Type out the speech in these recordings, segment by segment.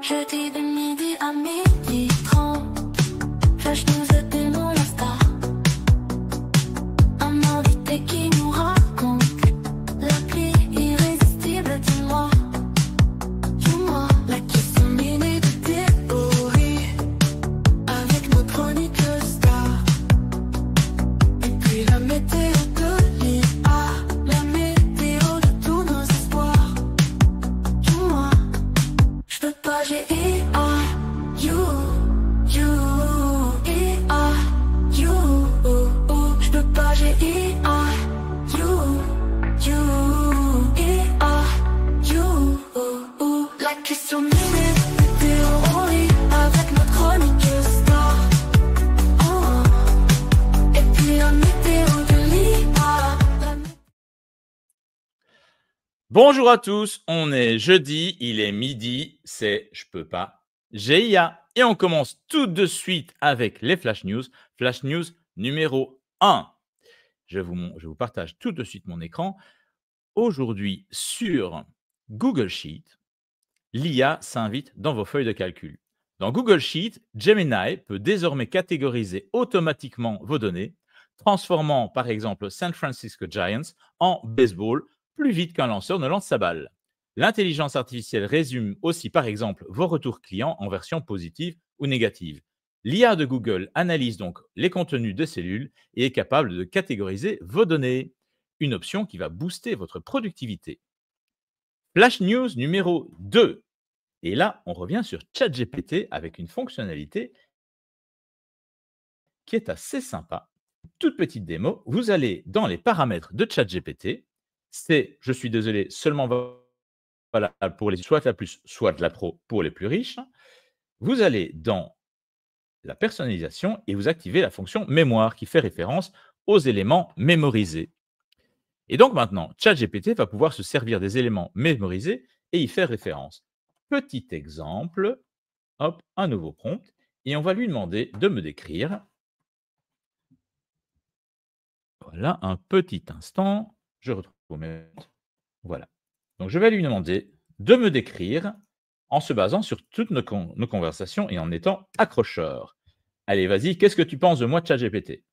Jeudi de midi à midi 30, Flash News était mon Insta. Un invité qui nous raconte l'appli irrésistible. Dis-moi, la question minute de théorie avec nos chroniques star. Et puis la météo de l'IA, la météo de tous nos espoirs. Dis-moi, je peux pas, j'ai IA, you, IA, you, je peux pas, j'ai IA, you, IA, you, la question minute de théorie avec notre chronique star. Oh. Et puis la météo de l'IA. Bonjour à tous, on est jeudi, il est midi, c'est Je peux pas, j'ai IA. Et on commence tout de suite avec les Flash News numéro 1. Je vous partage tout de suite mon écran. Aujourd'hui, sur Google Sheet, l'IA s'invite dans vos feuilles de calcul. Dans Google Sheet, Gemini peut désormais catégoriser automatiquement vos données, transformant par exemple San Francisco Giants en baseball plus vite qu'un lanceur ne lance sa balle. L'intelligence artificielle résume aussi par exemple vos retours clients en version positive ou négative. L'IA de Google analyse donc les contenus de cellules et est capable de catégoriser vos données, une option qui va booster votre productivité. Flash News numéro 2. Et là, on revient sur ChatGPT avec une fonctionnalité qui est assez sympa. Toute petite démo, vous allez dans les paramètres de ChatGPT. C'est, je suis désolé, seulement valable pour les soit la plus, soit la pro pour les plus riches. Vous allez dans la personnalisation et vous activez la fonction mémoire qui fait référence aux éléments mémorisés. Et donc maintenant, ChatGPT va pouvoir se servir des éléments mémorisés et y faire référence. Petit exemple, hop, un nouveau prompt, et on va lui demander de me décrire. Voilà, un petit instant, je retrouve mes... Voilà. Donc je vais lui demander de me décrire en se basant sur toutes nos conversations et en étant accrocheur. Allez, vas-y, qu'est-ce que tu penses de moi, ChatGPT ?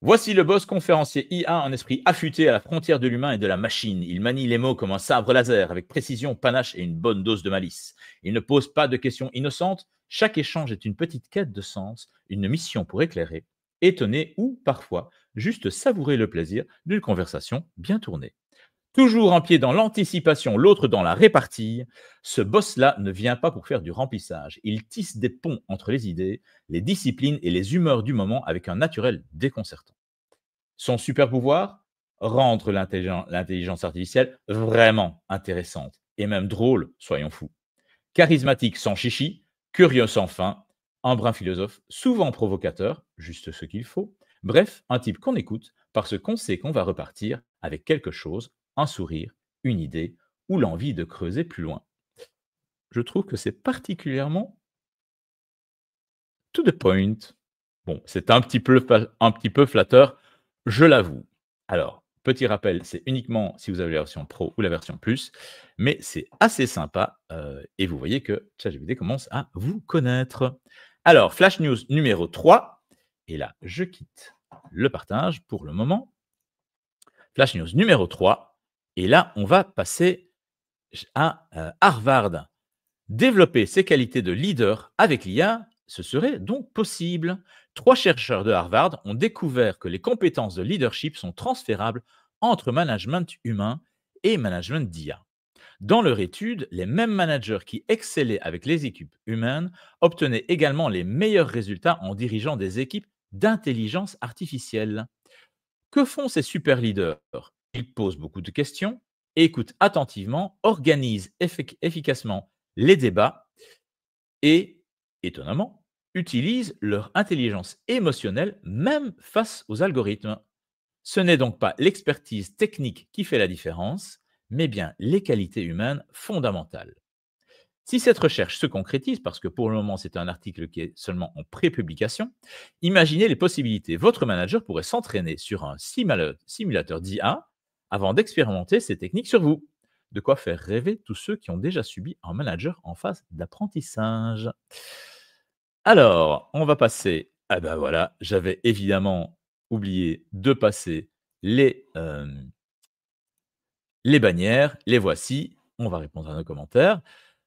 Voici le boss conférencier IA, un esprit affûté à la frontière de l'humain et de la machine. Il manie les mots comme un sabre laser, avec précision, panache et une bonne dose de malice. Il ne pose pas de questions innocentes. Chaque échange est une petite quête de sens, une mission pour éclairer, étonner ou, parfois, juste savourer le plaisir d'une conversation bien tournée. Toujours un pied dans l'anticipation, l'autre dans la répartie, ce boss-là ne vient pas pour faire du remplissage. Il tisse des ponts entre les idées, les disciplines et les humeurs du moment avec un naturel déconcertant. Son super pouvoir ? Rendre l'intelligence artificielle vraiment intéressante et même drôle, soyons fous. Charismatique sans chichi, curieux sans fin, un brin philosophe, souvent provocateur, juste ce qu'il faut. Bref, un type qu'on écoute parce qu'on sait qu'on va repartir avec quelque chose, un sourire, une idée ou l'envie de creuser plus loin. Je trouve que c'est particulièrement to the point. Bon, c'est un petit peu flatteur, je l'avoue. Alors, petit rappel, c'est uniquement si vous avez la version Pro ou la version Plus, mais c'est assez sympa et vous voyez que ChatGPT commence à vous connaître. Alors, Flash News numéro 3, et là, je quitte le partage pour le moment. Flash News numéro 3, et là, on va passer à Harvard. Développer ses qualités de leader avec l'IA, ce serait donc possible. 3 chercheurs de Harvard ont découvert que les compétences de leadership sont transférables entre management humain et management d'IA. Dans leur étude, les mêmes managers qui excellaient avec les équipes humaines obtenaient également les meilleurs résultats en dirigeant des équipes d'intelligence artificielle. Que font ces super leaders ? Ils posent beaucoup de questions, écoutent attentivement, organisent efficacement les débats et, étonnamment, utilisent leur intelligence émotionnelle même face aux algorithmes. Ce n'est donc pas l'expertise technique qui fait la différence, mais bien les qualités humaines fondamentales. Si cette recherche se concrétise, parce que pour le moment c'est un article qui est seulement en pré-publication, imaginez les possibilités. Votre manager pourrait s'entraîner sur un simulateur d'IA avant d'expérimenter ces techniques sur vous. de quoi faire rêver tous ceux qui ont déjà subi un manager en phase d'apprentissage. Alors, on va passer ah bah, voilà, j'avais évidemment oublié de passer les bannières. Les voici. On va répondre à nos commentaires.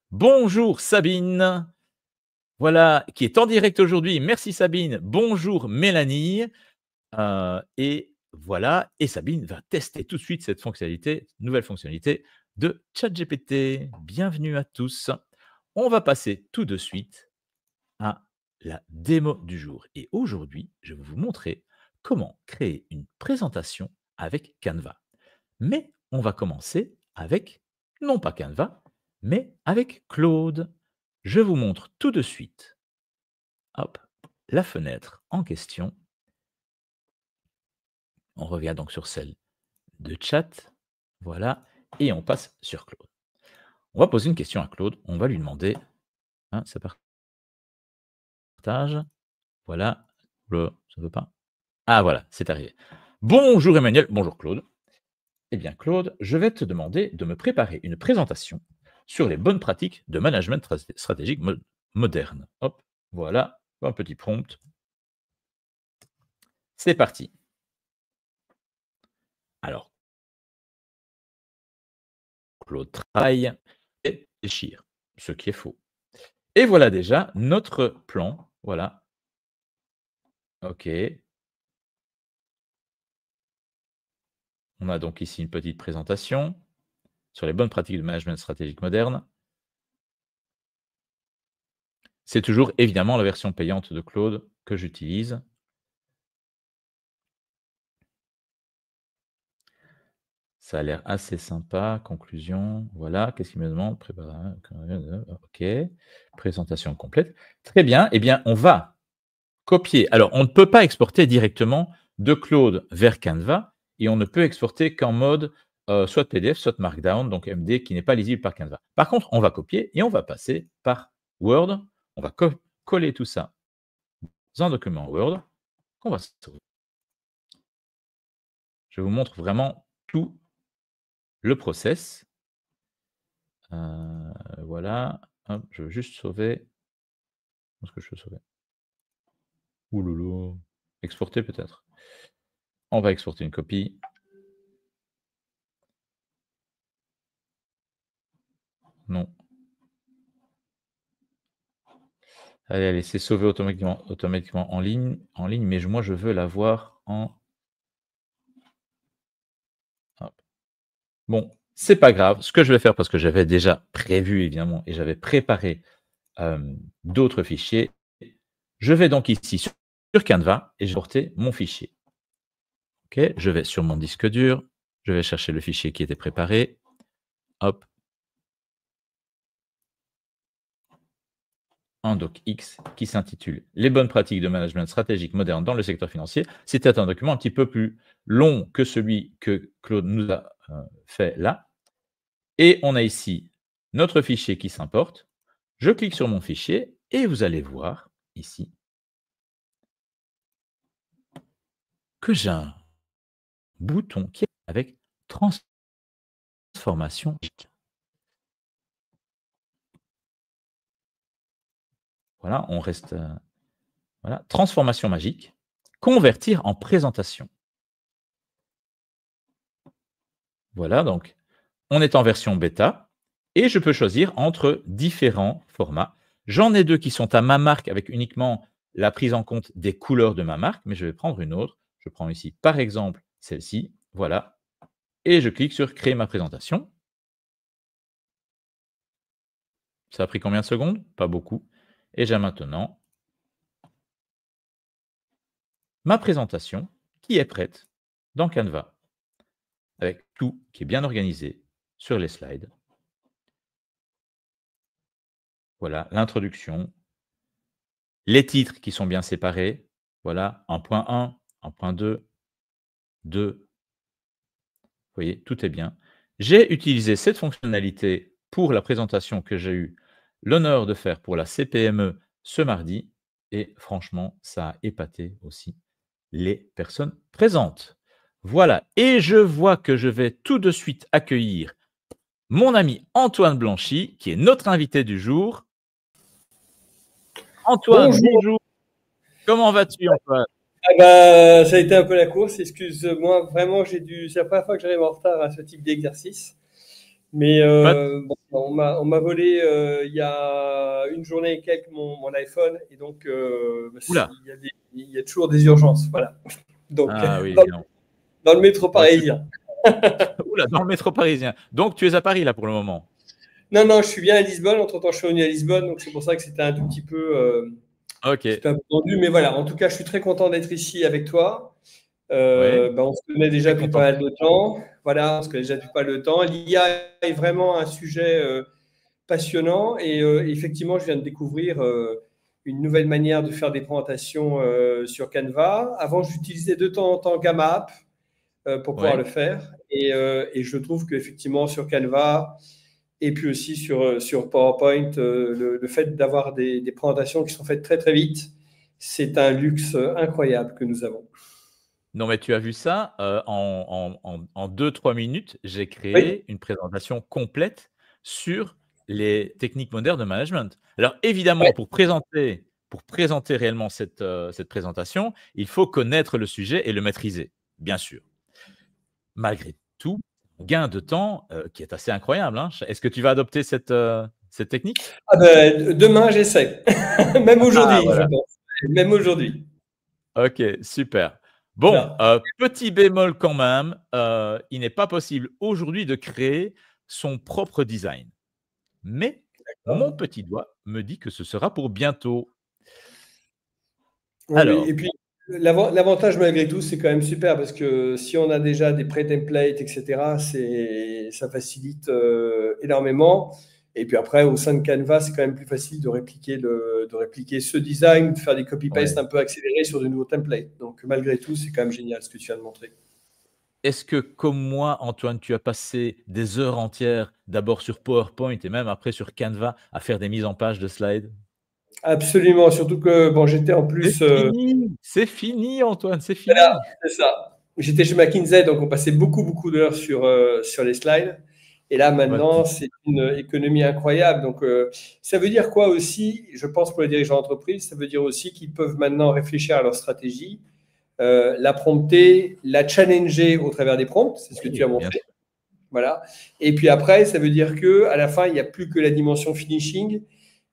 Bonjour Sabine, voilà, qui est en direct aujourd'hui. Merci Sabine. Bonjour Mélanie. Et voilà, et Sabine va tester tout de suite cette fonctionnalité, nouvelle fonctionnalité de ChatGPT. Bienvenue à tous. On va passer tout de suite à la démo du jour. Et aujourd'hui, je vais vous montrer comment créer une présentation avec Canva. Mais on va commencer avec, non pas Canva, mais avec Claude. Je vous montre tout de suite, hop, la fenêtre en question. On revient donc sur celle de chat, voilà, et on passe sur Claude. On va poser une question à Claude, on va lui demander, hein, ça partage, voilà, ça ne veut pas. Ah voilà, c'est arrivé. Bonjour Emmanuel, bonjour Claude. Eh bien Claude, je vais te demander de me préparer une présentation sur les bonnes pratiques de management stratégique moderne. Hop, voilà, un petit prompt. C'est parti. Alors, Claude travaille et réfléchir, ce qui est faux. Et voilà déjà notre plan. Voilà. OK. On a donc ici une petite présentation sur les bonnes pratiques de management stratégique moderne. C'est toujours évidemment la version payante de Claude que j'utilise. Ça a l'air assez sympa. Conclusion, voilà. Qu'est-ce qu'il me demande? Préparer. OK. Présentation complète. Très bien. Eh bien, on va copier. Alors, on ne peut pas exporter directement de Claude vers Canva et on ne peut exporter qu'en mode soit PDF, soit Markdown, donc MD, qui n'est pas lisible par Canva. Par contre, on va copier et on va passer par Word. On va coller tout ça dans un document Word qu'on va sauver. Je vous montre vraiment tout le process. Voilà. Hop, je veux juste sauver. Où est-ce que je peux sauver? Ouh loulou. Exporter peut-être. On va exporter une copie. Non. Allez, allez, c'est sauvé automatiquement en ligne, mais moi je veux l'avoir en. Hop. Bon, c'est pas grave. Ce que je vais faire, parce que j'avais déjà prévu évidemment et j'avais préparé d'autres fichiers, je vais donc ici sur Canva et je vais porter mon fichier. Ok, je vais sur mon disque dur, je vais chercher le fichier qui était préparé. Hop. Un docx qui s'intitule « Les bonnes pratiques de management stratégique moderne dans le secteur financier ». C'était un document un petit peu plus long que celui que Claude nous a fait là. Et on a ici notre fichier qui s'importe. Je clique sur mon fichier et vous allez voir ici que j'ai un bouton qui est avec transformation. Voilà, on reste. Voilà, transformation magique. Convertir en présentation. Voilà, donc on est en version bêta et je peux choisir entre différents formats. J'en ai deux qui sont à ma marque avec uniquement la prise en compte des couleurs de ma marque, mais je vais prendre une autre. Je prends ici, par exemple, celle-ci. Voilà. Et je clique sur créer ma présentation. Ça a pris combien de secondes? Pas beaucoup. Et j'ai maintenant ma présentation qui est prête dans Canva, avec tout qui est bien organisé sur les slides. Voilà, l'introduction, les titres qui sont bien séparés. Voilà, 1.1, 1.2, 2. Vous voyez, tout est bien. J'ai utilisé cette fonctionnalité pour la présentation que j'ai eu l'honneur de faire pour la CPME ce mardi. Et franchement, ça a épaté aussi les personnes présentes. Voilà, et je vois que je vais tout de suite accueillir mon ami Antoine Blanchy, qui est notre invité du jour. Antoine, Bonjour. bonjour. Comment vas-tu, Antoine? Ah bah, ça a été un peu la course, excuse-moi, vraiment, c'est la première fois que j'arrive en retard à ce type d'exercice. Mais bon, on m'a volé il y a une journée et quelques mon iPhone, et donc Oula. il y a toujours des urgences, voilà. Donc, Ah oui, dans le métro parisien. Oula, dans le métro parisien. Donc, tu es à Paris, là, pour le moment? Non, je suis bien à Lisbonne. Entre-temps, je suis revenu à Lisbonne, donc c'est pour ça que c'était un tout petit peu, Ok. un peu tendu. Mais voilà, en tout cas, je suis très content d'être ici avec toi. Ouais. On se connaît déjà Très depuis content. pas mal de temps. Voilà, on se connaît déjà depuis pas mal de temps. L'IA est vraiment un sujet passionnant et effectivement, je viens de découvrir une nouvelle manière de faire des présentations sur Canva. Avant, j'utilisais de temps en temps Gamma App pour pouvoir Ouais. le faire et je trouve qu'effectivement sur Canva et puis aussi sur PowerPoint, le fait d'avoir des présentations qui sont faites très très vite, c'est un luxe incroyable que nous avons. Non, mais tu as vu ça, en 2-3 minutes, j'ai Oui. créé une présentation complète sur les techniques modernes de management. Alors évidemment, Ouais. pour présenter réellement cette présentation, il faut connaître le sujet et le maîtriser, bien sûr. Malgré tout, gain de temps, qui est assez incroyable, hein. Est-ce que tu vas adopter cette technique? Ah ben, demain, j'essaie. Même aujourd'hui, je Voilà. pense. Même aujourd'hui. OK, super. Bon, Voilà. petit bémol quand même, il n'est pas possible aujourd'hui de créer son propre design. Mais mon petit doigt me dit que ce sera pour bientôt. Oui, Alors, et puis l'avantage malgré tout, c'est quand même super parce que si on a déjà des pré-templates, etc., ça facilite énormément. Et puis après, au sein de Canva, c'est quand même plus facile de répliquer ce design, de faire des copy-paste ouais. un peu accélérés sur de nouveaux templates. Donc malgré tout, c'est quand même génial ce que tu viens de montrer. Est-ce que, comme moi, Antoine, tu as passé des heures entières, d'abord sur PowerPoint et même après sur Canva, à faire des mises en page de slides? Absolument, surtout que bon, j'étais en C'est plus, fini! C'est fini, Antoine, c'est voilà, fini! c'est ça. J'étais chez McKinsey, donc on passait beaucoup d'heures sur les slides. Et là, Ouais. maintenant, c'est une économie incroyable. Donc, ça veut dire quoi aussi? Je pense pour les dirigeants d'entreprise, ça veut dire aussi qu'ils peuvent maintenant réfléchir à leur stratégie, la prompter, la challenger au travers des prompts. C'est ce que tu as Oui, bien montré. sûr. Voilà. Et puis après, ça veut dire que à la fin, il n'y a plus que la dimension finishing,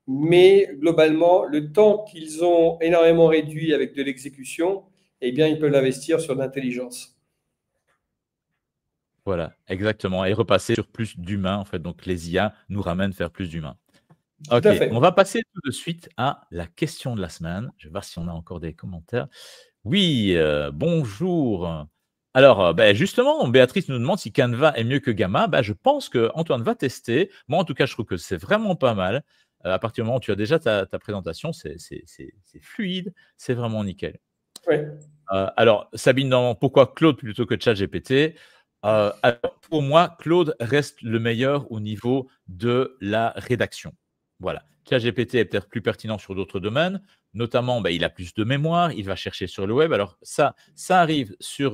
mais globalement, le temps qu'ils ont énormément réduit avec de l'exécution, eh bien, ils peuvent l'investir sur l'intelligence. Voilà, exactement, et repasser sur plus d'humain, en fait, donc les IA nous ramènent vers plus d'humain. Tout OK, à on fait. va passer tout de suite à la question de la semaine. Je vais voir si on a encore des commentaires. Oui, bonjour. Alors, justement, Béatrice nous demande si Canva est mieux que Gamma. Je pense qu'Antoine va tester. Moi, en tout cas, je trouve que c'est vraiment pas mal. À partir du moment où tu as déjà ta présentation, c'est fluide, c'est vraiment nickel. Ouais. Alors, Sabine demande pourquoi Claude plutôt que ChatGPT. Alors, pour moi, Claude reste le meilleur au niveau de la rédaction. Voilà. ChatGPT est peut-être plus pertinent sur d'autres domaines, notamment, il a plus de mémoire, il va chercher sur le web. Alors, ça arrive sur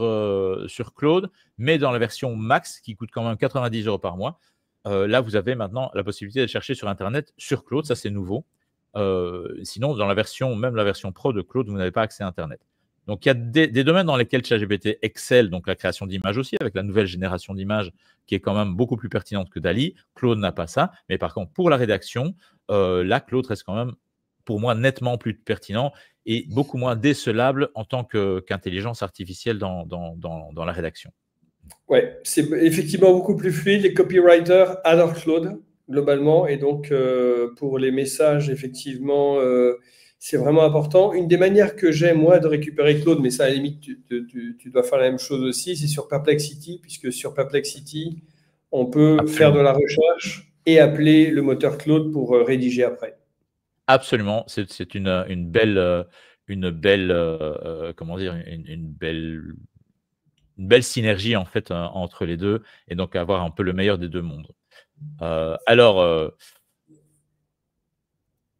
Claude, mais dans la version max, qui coûte quand même 90 € par mois, là, vous avez maintenant la possibilité de chercher sur Internet sur Claude. Ça, c'est nouveau. Sinon, dans même la version pro de Claude, vous n'avez pas accès à Internet. Donc, il y a des domaines dans lesquels ChatGPT excelle, donc la création d'images aussi, avec la nouvelle génération d'images qui est quand même beaucoup plus pertinente que DALL-E. Claude n'a pas ça. Mais par contre, pour la rédaction, là, Claude reste quand même, pour moi, nettement plus pertinent et beaucoup moins décelable en tant qu'intelligence artificielle dans la rédaction. Ouais, c'est effectivement beaucoup plus fluide. Les copywriters adorent Claude, globalement. Et donc, pour les messages, effectivement, c'est vraiment important. Une des manières que j'ai, moi, de récupérer Claude, mais ça, à la limite, tu dois faire la même chose aussi, c'est sur Perplexity, puisque sur Perplexity, on peut faire de Absolument. la recherche et appeler le moteur Claude pour rédiger après. Absolument. C'est une belle, comment dire, une belle synergie en fait entre les deux, et donc avoir un peu le meilleur des deux mondes. Alors,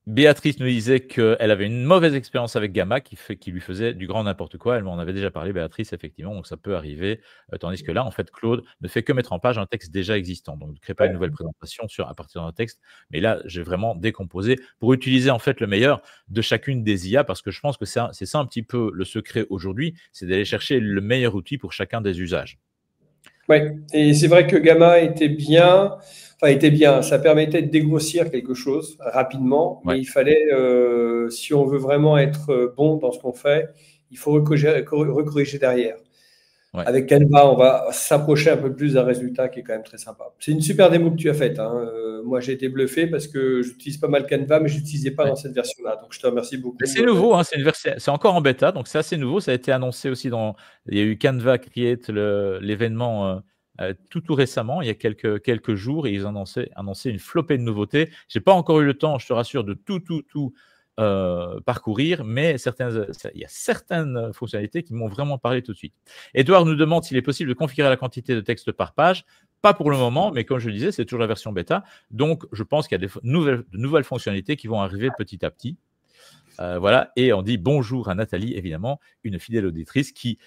Béatrice nous disait qu'elle avait une mauvaise expérience avec Gamma qui lui faisait du grand n'importe quoi. Elle m'en avait déjà parlé, Béatrice, effectivement, donc ça peut arriver. Tandis que là, en fait, Claude ne fait que mettre en page un texte déjà existant. Donc, ne crée pas une nouvelle présentation à partir d'un texte. Mais là, j'ai vraiment décomposé pour utiliser en fait le meilleur de chacune des IA, parce que je pense que c'est ça un petit peu le secret aujourd'hui, c'est d'aller chercher le meilleur outil pour chacun des usages. Oui, et c'est vrai que Gamma était bien. Ça permettait de dégrossir quelque chose rapidement, mais il fallait, si on veut vraiment être bon dans ce qu'on fait, il faut recorriger derrière. Ouais. Avec Canva, on va s'approcher un peu plus d'un résultat qui est quand même très sympa. C'est une super démo que tu as faite. Hein. Moi, j'ai été bluffé parce que j'utilise pas mal Canva, mais je n'utilisais pas dans cette version-là. Donc, je te remercie beaucoup. C'est nouveau, hein, c'est encore en bêta, donc c'est assez nouveau. Ça a été annoncé aussi il y a eu Canva Create, l'événement tout récemment, il y a quelques jours, et ils ont annoncé une flopée de nouveautés. Je n'ai pas encore eu le temps, je te rassure, de tout parcourir, mais il y a certaines fonctionnalités qui m'ont vraiment parlé tout de suite. Edouard nous demande s'il est possible de configurer la quantité de texte par page. Pas pour le moment, mais comme je le disais, c'est toujours la version bêta. Donc, je pense qu'il y a de nouvelles fonctionnalités qui vont arriver petit à petit. Voilà, et on dit bonjour à Nathalie, évidemment, une fidèle auditrice qui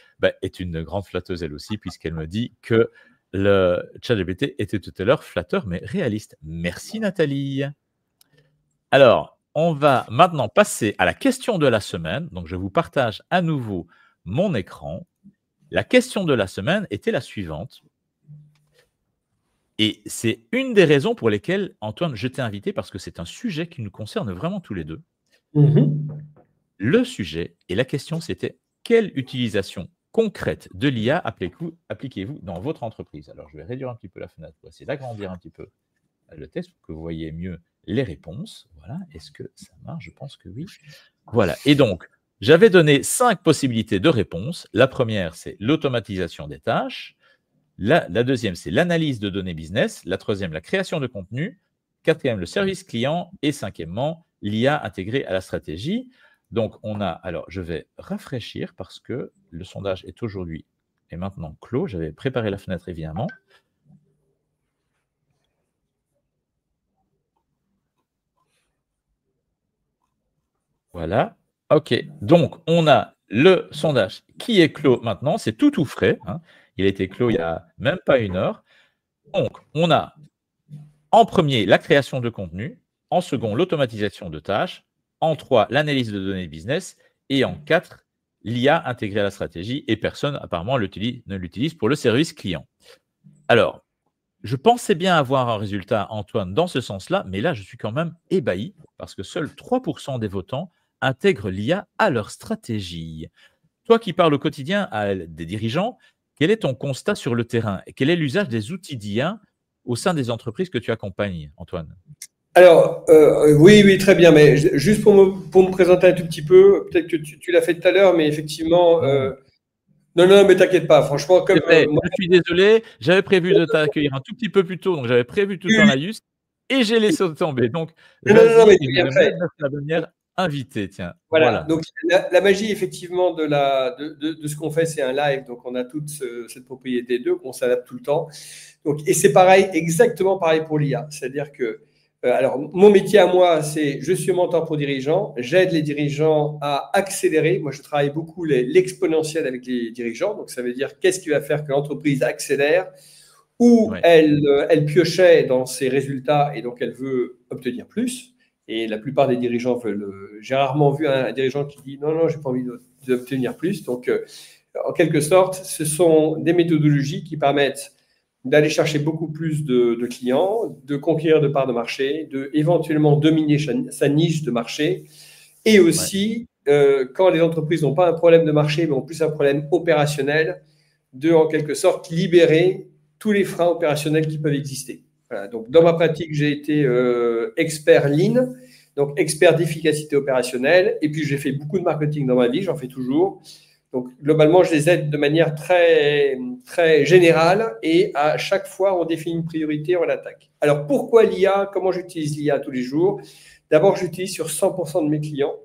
est une grande flatteuse elle aussi, puisqu'elle me dit que le ChatGPT était tout à l'heure flatteur, mais réaliste. Merci Nathalie. Alors, on va maintenant passer à la question de la semaine. Donc, je vous partage à nouveau mon écran. La question de la semaine était la suivante. Et c'est une des raisons pour lesquelles, Antoine, je t'ai invité, parce que c'est un sujet qui nous concerne vraiment tous les deux. Le sujet et la question, c'était quelle utilisation concrète de l'IA appliquez-vous dans votre entreprise? Alors, je vais réduire un petit peu la fenêtre pour essayer d'agrandir un petit peu le texte pour que vous voyez mieux les réponses. Voilà. Est-ce que ça marche? Je pense que oui. Voilà. Et donc, j'avais donné 5 possibilités de réponse. La première, c'est l'automatisation des tâches. La deuxième, c'est l'analyse de données business. La troisième, la création de contenu. Quatrième, le service client. Et cinquièmement, l'IA intégrée à la stratégie. Donc, alors, je vais rafraîchir parce que le sondage est aujourd'hui et maintenant clos. J'avais préparé la fenêtre, évidemment. Voilà. OK. Donc, on a le sondage qui est clos maintenant. C'est tout frais. Hein. Il a été clos il n'y a même pas 1 heure. Donc, on a en premier la création de contenu, en second l'automatisation de tâches, en 3 l'analyse de données business et en 4 l'IA intégrée à la stratégie, et personne apparemment ne l'utilise pour le service client. Alors, je pensais bien avoir un résultat, Antoine, dans ce sens-là, mais là, je suis quand même ébahi parce que seuls 3% des votants intègrent l'IA à leur stratégie. Toi qui parles au quotidien à des dirigeants, quel est ton constat sur le terrain? Quel est l'usage des outils d'IA au sein des entreprises que tu accompagnes, Antoine? Alors, oui, très bien, mais juste pour me présenter un tout petit peu, peut-être que tu l'as fait tout à l'heure, mais effectivement… Non, mais t'inquiète pas, franchement. Moi, je suis désolé, j'avais prévu de t'accueillir un tout petit peu plus tôt, donc j'avais prévu tout le temps la juste, et j'ai laissé tomber. Donc, non, mais tu bien fait. La dernière invitée, tiens. Voilà. Donc, la magie, effectivement, de ce qu'on fait, c'est un live, donc on a toute cette propriété d'eux, qu'on s'adapte tout le temps. Donc, et c'est pareil, exactement pareil pour l'IA, c'est-à-dire que alors, mon métier à moi, c'est je suis mentor pour dirigeants. J'aide les dirigeants à accélérer. Moi, je travaille beaucoup l'exponentiel avec les dirigeants. Donc, ça veut dire qu'est-ce qui va faire que l'entreprise accélère ou elle piochait dans ses résultats et donc elle veut obtenir plus. Et la plupart des dirigeants veulent… J'ai rarement vu un dirigeant qui dit non, j'ai pas envie d'obtenir plus. Donc, en quelque sorte, ce sont des méthodologies qui permettent d'aller chercher beaucoup plus de clients, de conquérir de parts de marché, de éventuellement dominer sa niche de marché. Et aussi, quand les entreprises n'ont pas un problème de marché, mais ont plus un problème opérationnel, de, en quelque sorte, libérer tous les freins opérationnels qui peuvent exister. Voilà, donc, dans ma pratique, j'ai été expert Lean, donc expert d'efficacité opérationnelle. Et puis, j'ai fait beaucoup de marketing dans ma vie, j'en fais toujours. Donc, globalement, je les aide de manière très, très générale et à chaque fois, on définit une priorité, on l'attaque. Alors, pourquoi l'IA? Comment j'utilise l'IA tous les jours? D'abord, j'utilise sur 100% de mes clients.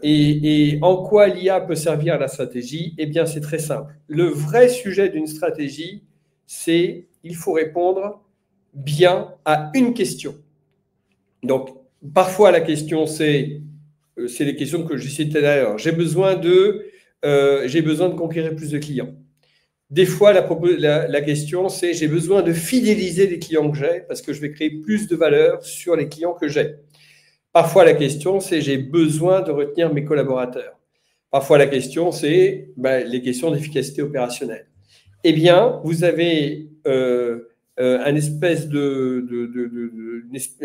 Et en quoi l'IA peut servir à la stratégie? Eh bien, c'est très simple. Le vrai sujet d'une stratégie, c'est il faut répondre bien à une question. Donc, Parfois, la question, c'est les questions que j'ai citées d'ailleurs. J'ai besoin de conquérir plus de clients. Des fois, la question, c'est j'ai besoin de fidéliser les clients que j'ai parce que je vais créer plus de valeur sur les clients que j'ai. Parfois, la question, c'est j'ai besoin de retenir mes collaborateurs. Parfois, la question, c'est les questions d'efficacité opérationnelle. Eh bien, vous avez un espèce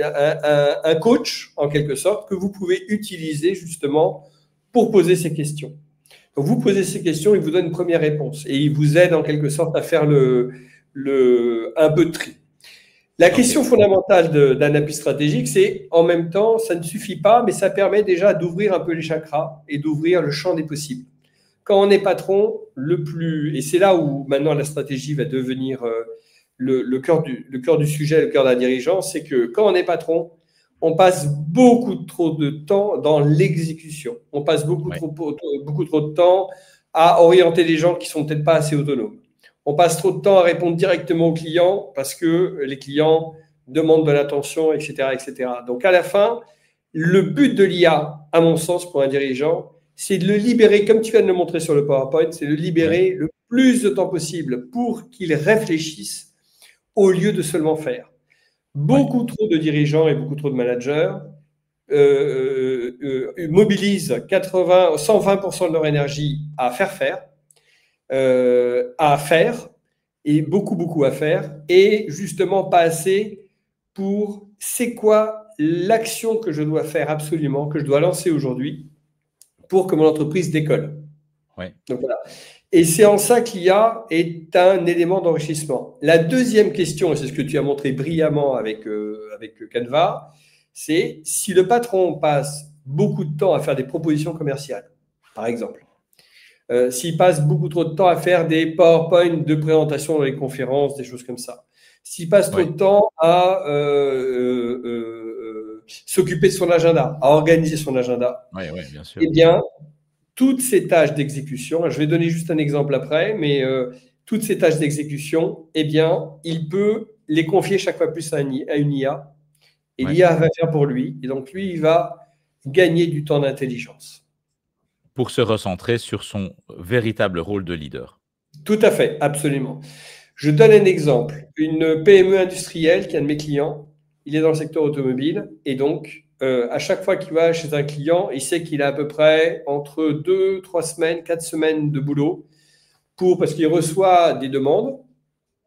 un coach, en quelque sorte, que vous pouvez utiliser justement pour poser ces questions. Donc, vous posez ces questions, il vous donne une première réponse et il vous aide en quelque sorte à faire un peu de tri. La question fondamentale d'un appui stratégique, c'est en même temps, ça ne suffit pas, mais ça permet déjà d'ouvrir un peu les chakras et d'ouvrir le champ des possibles. Quand on est patron, et c'est là où maintenant la stratégie va devenir le cœur du sujet, le cœur d'un dirigeant, c'est que quand on est patron, on passe beaucoup trop de temps dans l'exécution. On passe beaucoup trop de temps à orienter les gens qui ne sont peut-être pas assez autonomes. On passe trop de temps à répondre directement aux clients parce que les clients demandent de l'attention, etc., etc. Donc, à la fin, le but de l'IA, à mon sens, pour un dirigeant, c'est de le libérer, comme tu viens de le montrer sur le PowerPoint, c'est de le libérer le plus de temps possible pour qu'il réfléchisse au lieu de seulement faire. Beaucoup trop de dirigeants et beaucoup trop de managers mobilisent 120% de leur énergie à faire et beaucoup à faire, et justement pas assez pour c'est quoi l'action que je dois faire absolument, que je dois lancer aujourd'hui pour que mon entreprise décolle. Donc voilà. Et c'est en ça que l'IA est un élément d'enrichissement. La deuxième question, et c'est ce que tu as montré brillamment avec Canva, c'est si le patron passe beaucoup de temps à faire des propositions commerciales, par exemple, s'il passe beaucoup trop de temps à faire des PowerPoint de présentation dans les conférences, des choses comme ça, s'il passe trop de temps à s'occuper de son agenda, à organiser son agenda, bien sûr. Eh bien, toutes ces tâches d'exécution, je vais donner juste un exemple après, mais toutes ces tâches d'exécution, eh bien, il peut les confier chaque fois plus à une IA, et l'IA va faire pour lui, et donc lui, il va gagner du temps d'intelligence. Pour se recentrer sur son véritable rôle de leader. Tout à fait, absolument. Je donne un exemple. Une PME industrielle qui est un de mes clients, il est dans le secteur automobile, et donc, à chaque fois qu'il va chez un client, il sait qu'il a à peu près entre 2, 3 semaines, 4 semaines de boulot parce qu'il reçoit des demandes,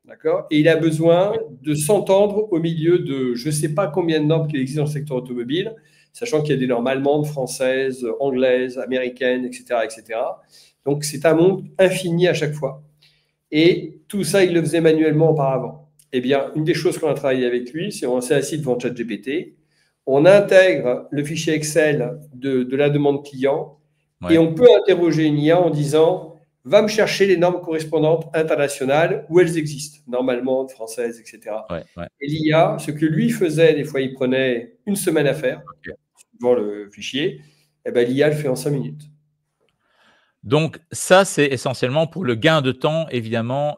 d'accord, et il a besoin de s'entendre au milieu de je ne sais pas combien de normes qui existent dans le secteur automobile, sachant qu'il y a des normes allemandes, françaises, anglaises, américaines, etc., etc. Donc, c'est un monde infini à chaque fois. Et tout ça, il le faisait manuellement auparavant. Eh bien, une des choses qu'on a travaillé avec lui, c'est on s'est assis devant ChatGPT, on intègre le fichier Excel de la demande client et on peut interroger une IA en disant « Va me chercher les normes correspondantes internationales où elles existent, normalement, françaises, etc. » Et l'IA, ce que lui faisait, des fois, il prenait une semaine à faire devant le fichier, eh ben, l'IA le fait en 5 minutes. Donc, ça, c'est essentiellement pour le gain de temps, évidemment,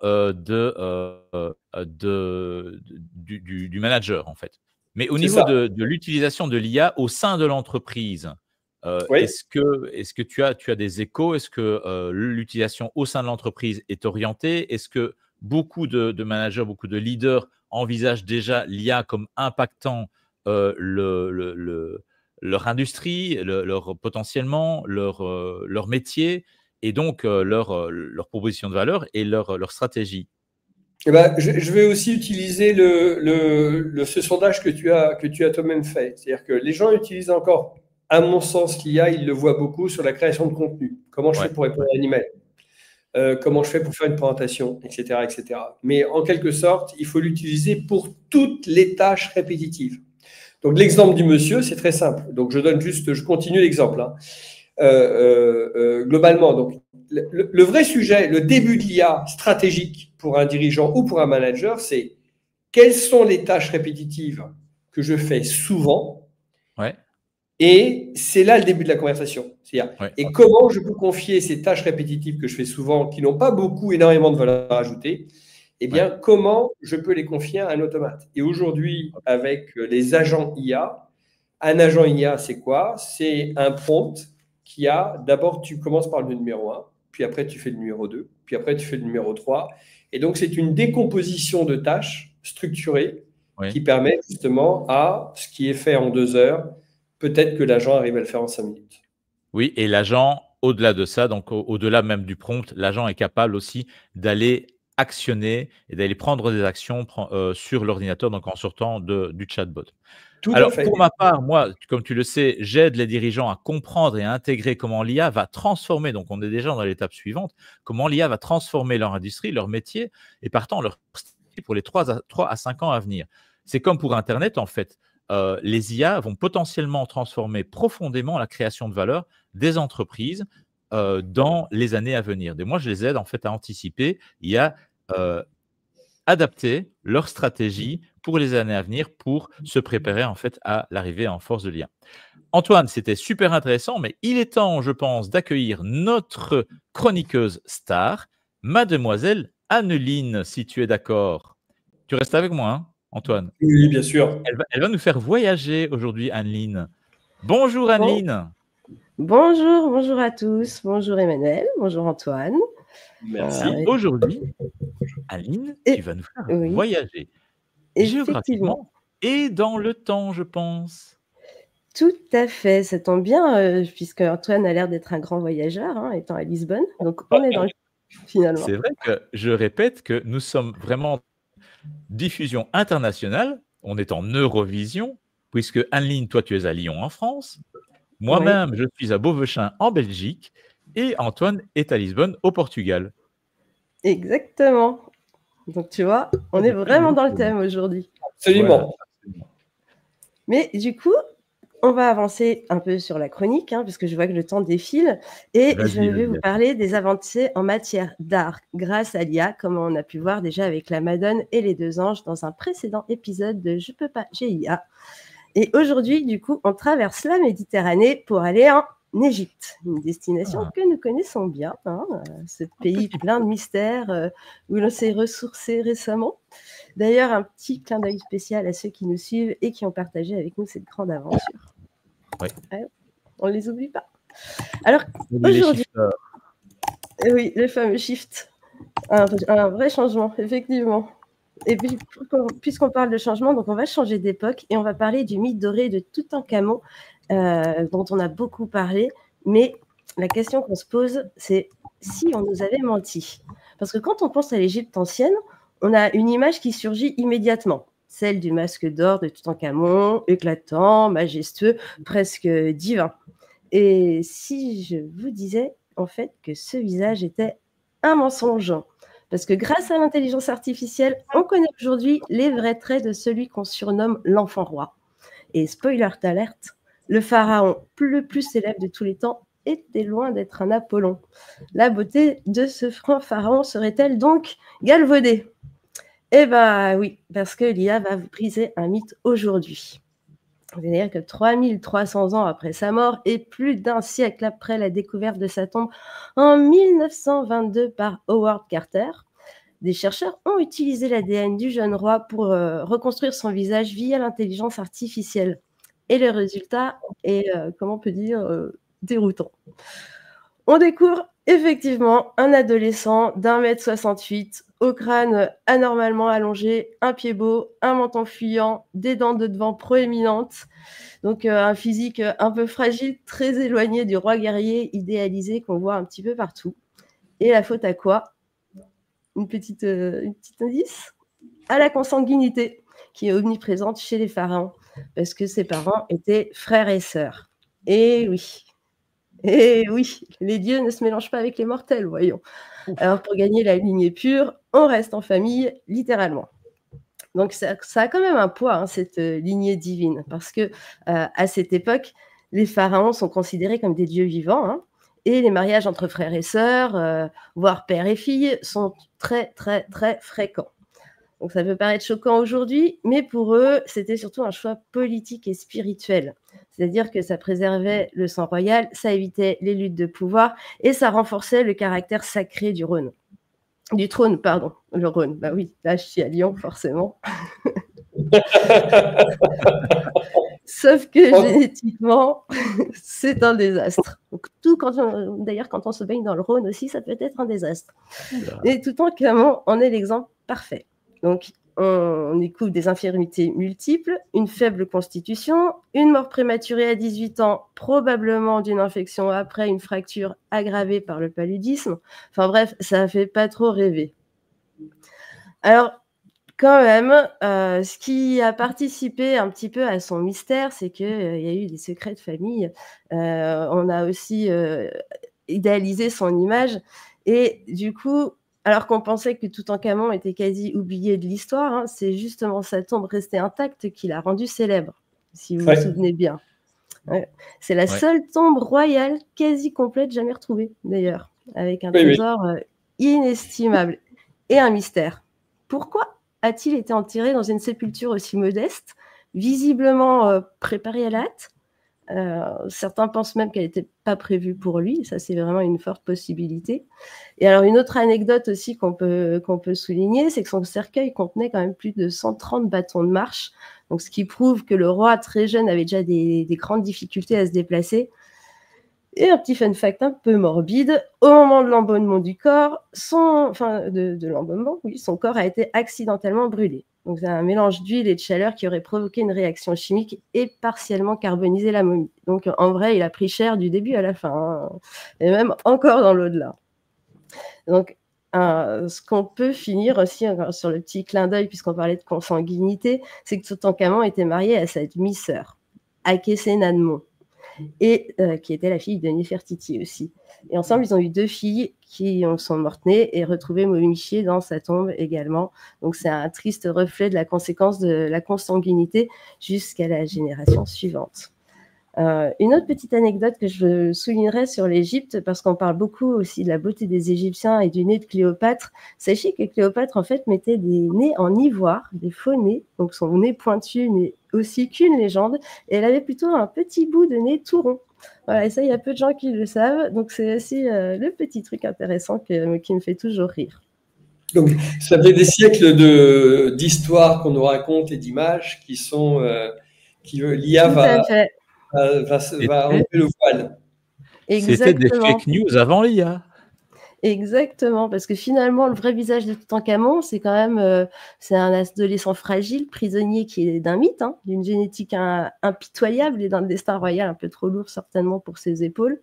du manager, en fait. Mais au niveau de l'utilisation de l'IA au sein de l'entreprise, est-ce que tu as des échos? Est-ce que l'utilisation au sein de l'entreprise est orientée? Est-ce que beaucoup de managers, beaucoup de leaders envisagent déjà l'IA comme impactant leur industrie, potentiellement leur métier et donc leur proposition de valeur et leur stratégie? Eh ben, je vais aussi utiliser ce sondage que tu as toi-même fait. C'est-à-dire que les gens utilisent encore, à mon sens, l'IA, ils le voient beaucoup sur la création de contenu. Comment je fais pour répondre à un email, comment je fais pour faire une présentation, etc., etc. Mais en quelque sorte, il faut l'utiliser pour toutes les tâches répétitives. Donc, l'exemple du monsieur, c'est très simple. Donc, je continue l'exemple. Hein. Globalement, donc, le vrai sujet, le début de l'IA stratégique pour un dirigeant ou pour un manager, c'est quelles sont les tâches répétitives que je fais souvent, et c'est là le début de la conversation. C'est-à-dire, et comment je peux confier ces tâches répétitives que je fais souvent, qui n'ont pas énormément de valeur ajoutée, eh bien, comment je peux les confier à un automate? Et aujourd'hui, avec les agents IA, Un agent IA, c'est quoi? C'est un prompt qui a, d'abord, tu commences par le numéro 1, puis après, tu fais le numéro 2, puis après, tu fais le numéro 3. Et donc, c'est une décomposition de tâches structurée qui Oui. permet justement à ce qui est fait en 2 heures, peut-être que l'agent arrive à le faire en 5 minutes. Oui, et l'agent, au-delà de ça, donc au-delà même du prompt, l'agent est capable aussi d'aller actionner et d'aller prendre des actions sur l'ordinateur, donc en sortant du chatbot. Tout à Alors, fait. pour ma part, moi, comme tu le sais, j'aide les dirigeants à comprendre et à intégrer comment l'IA va transformer, donc on est déjà dans l'étape suivante, comment l'IA va transformer leur industrie, leur métier, et partant leur stratégie pour les 3 à 5 ans à venir. C'est comme pour Internet, en fait. Les IA vont potentiellement transformer profondément la création de valeur des entreprises dans les années à venir. Et moi, je les aide en fait à anticiper et à adapter leur stratégie pour les années à venir pour se préparer en fait à l'arrivée en force de l'IA. Antoine, c'était super intéressant, mais il est temps, je pense, d'accueillir notre chroniqueuse star, mademoiselle Anneline, si tu es d'accord. Tu restes avec moi, hein, Antoine? Oui, bien sûr. Elle va nous faire voyager aujourd'hui, Anneline. Bonjour, Anneline. Bonjour, bonjour à tous. Bonjour Emmanuel, bonjour Antoine. Merci. Aujourd'hui, Anneline, tu vas nous faire voyager géographiquement et dans le temps, je pense. Tout à fait, ça tombe bien, puisque Antoine a l'air d'être un grand voyageur, hein, étant à Lisbonne. Donc, on est dans le finalement. C'est vrai que je répète que nous sommes vraiment diffusion internationale. On est en Eurovision, puisque Anneline, toi, tu es à Lyon en France. Moi-même, je suis à Beauvechain en Belgique. Et Antoine est à Lisbonne au Portugal. Exactement. Donc, tu vois, on est vraiment dans le thème aujourd'hui. Absolument. Voilà. Mais du coup, on va avancer un peu sur la chronique, hein, parce que je vois que le temps défile. Et je vais vous parler des avancées en matière d'art grâce à l'IA, comme on a pu voir déjà avec la Madone et les 2 anges dans un précédent épisode de Je peux pas, j'ai IA. Et aujourd'hui, du coup, on traverse la Méditerranée pour aller en Égypte, une destination que nous connaissons bien, hein, ce pays plein de mystères où l'on s'est ressourcé récemment. D'ailleurs, un petit clin d'œil spécial à ceux qui nous suivent et qui ont partagé avec nous cette grande aventure. Oui. On ne les oublie pas. Alors, aujourd'hui, oui, le fameux shift, un vrai changement, effectivement. Et puis, puisqu'on parle de changement, donc on va changer d'époque et on va parler du mythe doré de Toutankhamon, dont on a beaucoup parlé. Mais la question qu'on se pose, c'est si on nous avait menti. Parce que quand on pense à l'Égypte ancienne, on a une image qui surgit immédiatement, celle du masque d'or de Toutankhamon, éclatant, majestueux, presque divin. Et si je vous disais en fait que ce visage était un mensonge, parce que grâce à l'intelligence artificielle, on connaît aujourd'hui les vrais traits de celui qu'on surnomme l'enfant roi. Et spoiler alert, le pharaon le plus célèbre de tous les temps était loin d'être un Apollon. La beauté de ce franc pharaon serait-elle donc galvaudée? Eh bien oui, parce que l'IA va briser un mythe aujourd'hui. C'est-à-dire que 3300 ans après sa mort et plus d'un siècle après la découverte de sa tombe en 1922 par Howard Carter, des chercheurs ont utilisé l'ADN du jeune roi pour reconstruire son visage via l'intelligence artificielle. Et le résultat est, comment on peut dire, déroutant. On découvre effectivement un adolescent d'1,68 m, au crâne anormalement allongé, un pied beau, un menton fuyant, des dents de devant proéminentes. Donc un physique un peu fragile, très éloigné du roi guerrier idéalisé qu'on voit un petit peu partout. Et la faute à quoi? Une petite indice à la consanguinité qui est omniprésente chez les pharaons, parce que ses parents étaient frères et sœurs. Et oui, les dieux ne se mélangent pas avec les mortels, voyons. Alors pour gagner la lignée pure, on reste en famille, littéralement. Donc ça a quand même un poids, hein, cette lignée divine, parce que à cette époque, les pharaons sont considérés comme des dieux vivants, hein, et les mariages entre frères et sœurs, voire père et fille, sont très, très, très fréquents. Donc ça peut paraître choquant aujourd'hui, mais pour eux, c'était surtout un choix politique et spirituel. C'est-à-dire que ça préservait le sang royal, ça évitait les luttes de pouvoir, et ça renforçait le caractère sacré du trône. Le Rhône. Bah oui, là je suis à Lyon, forcément. Sauf que génétiquement, c'est un désastre. Donc, d'ailleurs, quand on se baigne dans le Rhône aussi, ça peut être un désastre. Et Toutankhamon en est l'exemple parfait. Donc, on découvre des infirmités multiples, une faible constitution, une mort prématurée à 18 ans, probablement d'une infection après une fracture aggravée par le paludisme. Enfin bref, ça ne fait pas trop rêver. Alors, quand même, ce qui a participé un petit peu à son mystère, c'est qu'il y a eu des secrets de famille. On a aussi idéalisé son image. Et du coup, alors qu'on pensait que Toutankhamon était quasi oublié de l'histoire, hein, c'est justement sa tombe restée intacte qui l'a rendu célèbre, si vous vous souvenez bien. Ouais. C'est la seule tombe royale quasi complète jamais retrouvée, d'ailleurs, avec un trésor inestimable et un mystère. Pourquoi a-t-il été enterré dans une sépulture aussi modeste, visiblement préparée à la hâte? Certains pensent même qu'elle n'était pas prévue pour lui. Ça, c'est vraiment une forte possibilité. Et alors, une autre anecdote aussi qu'on peut souligner, c'est que son cercueil contenait quand même plus de 130 bâtons de marche. Donc, ce qui prouve que le roi, très jeune, avait déjà des grandes difficultés à se déplacer. Et un petit fun fact un peu morbide, au moment de l'embaumement du corps, son corps a été accidentellement brûlé. Donc, c'est un mélange d'huile et de chaleur qui aurait provoqué une réaction chimique et partiellement carbonisé la momie. Donc, en vrai, il a pris cher du début à la fin, hein, et même encore dans l'au-delà. Donc, ce qu'on peut finir aussi sur le petit clin d'œil, puisqu'on parlait de consanguinité, c'est que Toutankhamon était marié à sa demi-sœur, Akhesenanmon, et qui était la fille de Néfertiti aussi. Et ensemble, ils ont eu 2 filles qui sont mortes-nées et retrouvées momifiées dans sa tombe également. Donc, c'est un triste reflet de la conséquence de la consanguinité jusqu'à la génération suivante. Une autre petite anecdote que je soulignerais sur l'Égypte, parce qu'on parle beaucoup aussi de la beauté des Égyptiens et du nez de Cléopâtre. Sachez que Cléopâtre, en fait, mettait des nez en ivoire, des faux nez, donc son nez pointu n'est aussi qu'une légende, et elle avait plutôt un petit bout de nez tout rond. Voilà, et ça, il y a peu de gens qui le savent, donc c'est aussi le petit truc intéressant qui me fait toujours rire. Donc, ça fait des siècles d'histoires qu'on nous raconte et d'images qui sont l'IA va enlever le voile. C'était des fake news avant l'IA. Exactement, parce que finalement, le vrai visage de Toutankhamon, c'est quand même c'est un adolescent fragile, prisonnier qui est d'un mythe, hein, d'une génétique impitoyable et d'un destin royal un peu trop lourd certainement pour ses épaules.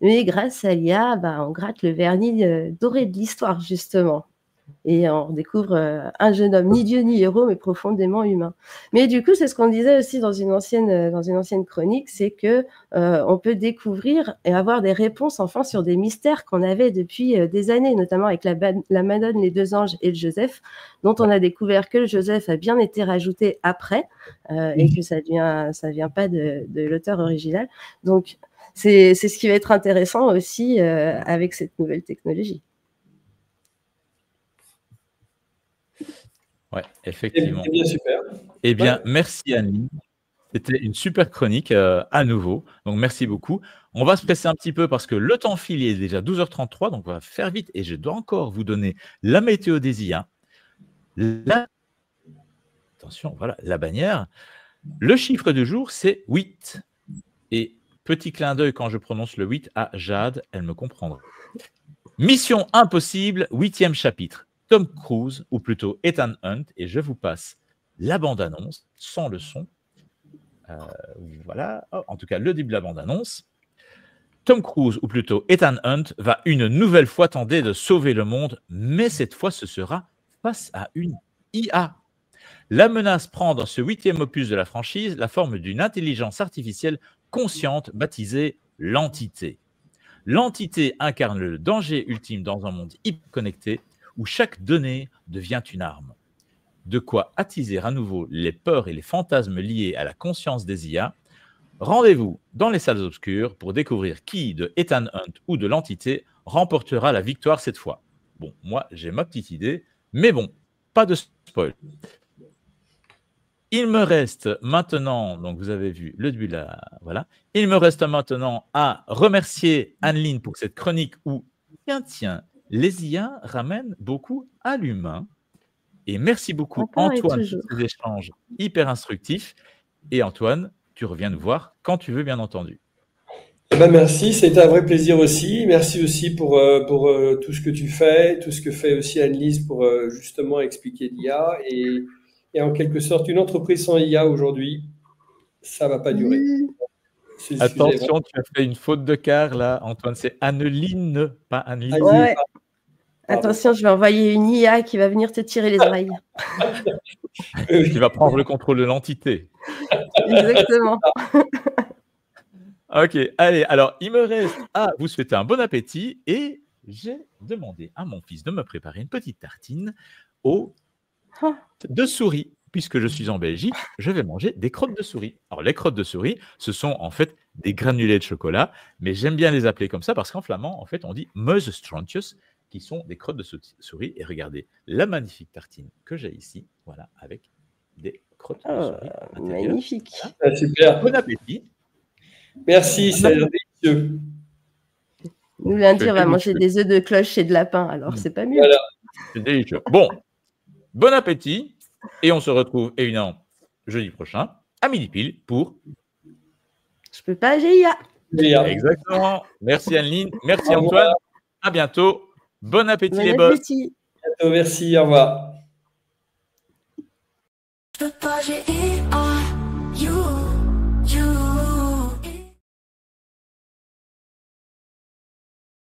Mais grâce à l'IA, on gratte le vernis doré de l'histoire, justement. Et on découvre un jeune homme, ni dieu ni héros, mais profondément humain. Mais du coup, c'est ce qu'on disait aussi dans une ancienne chronique, c'est que on peut découvrir et avoir des réponses enfin sur des mystères qu'on avait depuis des années, notamment avec la Madone, les 2 anges et le Joseph, dont on a découvert que le Joseph a bien été rajouté après et que ça vient pas de l'auteur original. Donc, c'est ce qui va être intéressant aussi avec cette nouvelle technologie. Ouais, effectivement. Bien, super. Eh bien, merci Annie. C'était une super chronique à nouveau. Donc, merci beaucoup. On va se presser un petit peu parce que le temps file, il est déjà 12h33. Donc, on va faire vite. Et je dois encore vous donner la météo des IA. Attention, voilà, la bannière. Le chiffre du jour, c'est 8. Et petit clin d'œil quand je prononce le 8 à Jade, elle me comprendra. Mission impossible, 8e chapitre. Tom Cruise, ou plutôt Ethan Hunt, et je vous passe la bande-annonce sans le son. Voilà, en tout cas le début de la bande-annonce. Tom Cruise, ou plutôt Ethan Hunt, va une nouvelle fois tenter de sauver le monde, mais cette fois ce sera face à une IA. La menace prend dans ce 8e opus de la franchise la forme d'une intelligence artificielle consciente baptisée l'entité. L'entité incarne le danger ultime dans un monde hyper connecté où chaque donnée devient une arme. De quoi attiser à nouveau les peurs et les fantasmes liés à la conscience des IA. Rendez-vous dans les salles obscures pour découvrir qui de Ethan Hunt ou de l'entité remportera la victoire cette fois. Bon, moi j'ai ma petite idée, mais bon, pas de spoil. Il me reste maintenant, donc vous avez vu le début là, voilà. Il me reste maintenant à remercier Anne-Lyne pour cette chronique où, tiens, les IA ramènent beaucoup à l'humain. Et merci beaucoup Antoine pour ces échanges hyper instructifs. Et Antoine, tu reviens nous voir quand tu veux, bien entendu. Merci, ça a été un vrai plaisir aussi. Merci aussi pour tout ce que tu fais, tout ce que fait aussi Annelise pour justement expliquer l'IA. Et en quelque sorte, une entreprise sans IA aujourd'hui, ça ne va pas durer. Attention, tu as fait une faute de quart là, Antoine. C'est Anneline, pas Annelise. Ouais. Attention, je vais envoyer une IA qui va venir te tirer les oreilles. Qui va prendre le contrôle de l'entité. Exactement. Ok, allez, alors il me reste à vous souhaiter un bon appétit et j'ai demandé à mon fils de me préparer une petite tartine de souris. Puisque je suis en Belgique, je vais manger des crottes de souris. Alors les crottes de souris, ce sont en fait des granulés de chocolat, mais j'aime bien les appeler comme ça parce qu'en flamand, en fait, on dit Meusestrontjes, qui sont des crottes de souris. Et regardez la magnifique tartine que j'ai ici, voilà, avec des crottes de souris. Magnifique. Ah, super. Bon appétit. Merci, ça a l'air délicieux. Nous, lundi, on va manger des œufs de cloche et de lapin, alors c'est pas mieux. Voilà. C'est délicieux. Bon, bon appétit. Et on se retrouve évidemment jeudi prochain à midi pile pour. Je peux pas, j'ai IA. Exactement. Merci Anneline. Merci Antoine. À bientôt. Bon appétit les boss. Merci, au revoir. Je peux pas, j'ai IA.